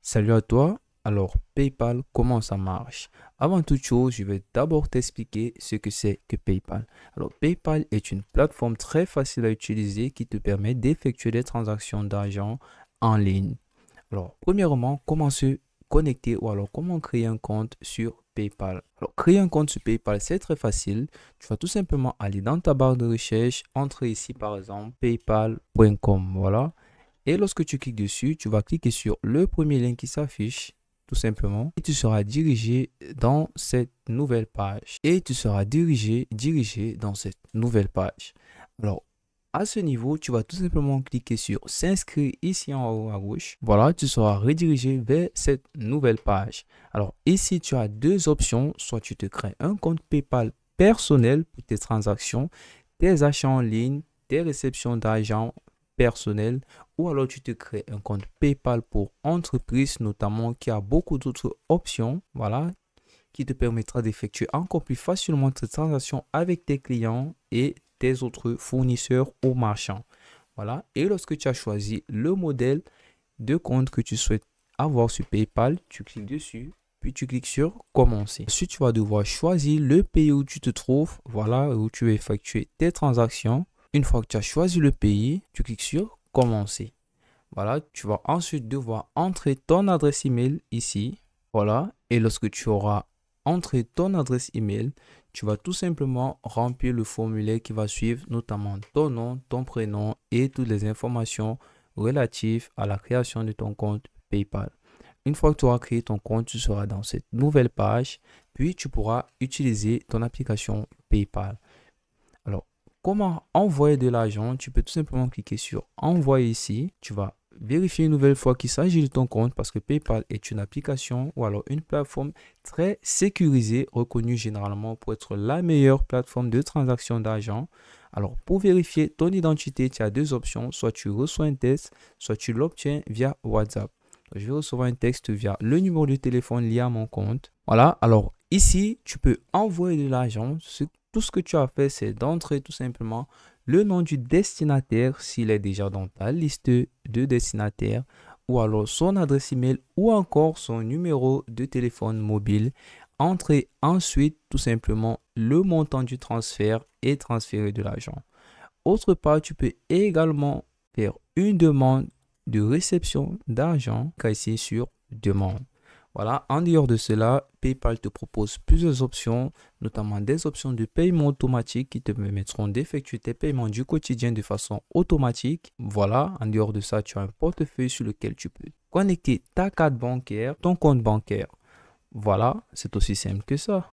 Salut à toi. Alors, PayPal, comment ça marche? Avant toute chose, je vais d'abord t'expliquer ce que c'est que PayPal. Alors, PayPal est une plateforme très facile à utiliser qui te permet d'effectuer des transactions d'argent en ligne. Alors, premièrement, comment se connecter ou alors comment créer un compte sur PayPal? Alors, créer un compte sur PayPal, c'est très facile. Tu vas tout simplement aller dans ta barre de recherche, entrer ici par exemple paypal.com. Voilà. Et lorsque tu cliques dessus, tu vas cliquer sur le premier lien qui s'affiche, tout simplement. Et tu seras dirigé dans cette nouvelle page. dirigé dans cette nouvelle page. Alors, à ce niveau, tu vas tout simplement cliquer sur s'inscrire ici en haut à gauche. Voilà, tu seras redirigé vers cette nouvelle page. Alors, ici, tu as deux options. Soit tu te crées un compte PayPal personnel pour tes transactions, tes achats en ligne, tes réceptions d'argent personnel, ou alors tu te crées un compte PayPal pour entreprise notamment qui a beaucoup d'autres options, voilà, qui te permettra d'effectuer encore plus facilement tes transactions avec tes clients et tes autres fournisseurs ou marchands. Voilà, et lorsque tu as choisi le modèle de compte que tu souhaites avoir sur PayPal, tu cliques dessus, puis tu cliques sur commencer. Ensuite, tu vas devoir choisir le pays où tu te trouves, voilà, où tu veux effectuer tes transactions. Une fois que tu as choisi le pays, tu cliques sur commencer. Voilà, tu vas ensuite devoir entrer ton adresse email ici. Voilà, et lorsque tu auras entré ton adresse email, tu vas tout simplement remplir le formulaire qui va suivre, notamment ton nom, ton prénom et toutes les informations relatives à la création de ton compte PayPal. Une fois que tu auras créé ton compte, tu seras dans cette nouvelle page, puis tu pourras utiliser ton application PayPal. Alors, comment envoyer de l'argent? Tu peux tout simplement cliquer sur envoyer ici. Tu vas vérifier une nouvelle fois qu'il s'agit de ton compte parce que PayPal est une application ou alors une plateforme très sécurisée, reconnue généralement pour être la meilleure plateforme de transaction d'argent. Alors, pour vérifier ton identité, tu as deux options. Soit tu reçois un texte, soit tu l'obtiens via WhatsApp. Je vais recevoir un texte via le numéro de téléphone lié à mon compte. Voilà, alors ici, tu peux envoyer de l'argent. Tout ce que tu as fait, c'est d'entrer tout simplement le nom du destinataire s'il est déjà dans ta liste de destinataires, ou alors son adresse email ou encore son numéro de téléphone mobile. Entrez ensuite tout simplement le montant du transfert et transférer de l'argent. Autre part, tu peux également faire une demande de réception d'argent ici sur demande. Voilà, en dehors de cela, PayPal te propose plusieurs options, notamment des options de paiement automatique qui te permettront d'effectuer tes paiements du quotidien de façon automatique. Voilà, en dehors de ça, tu as un portefeuille sur lequel tu peux connecter ta carte bancaire, ton compte bancaire. Voilà, c'est aussi simple que ça.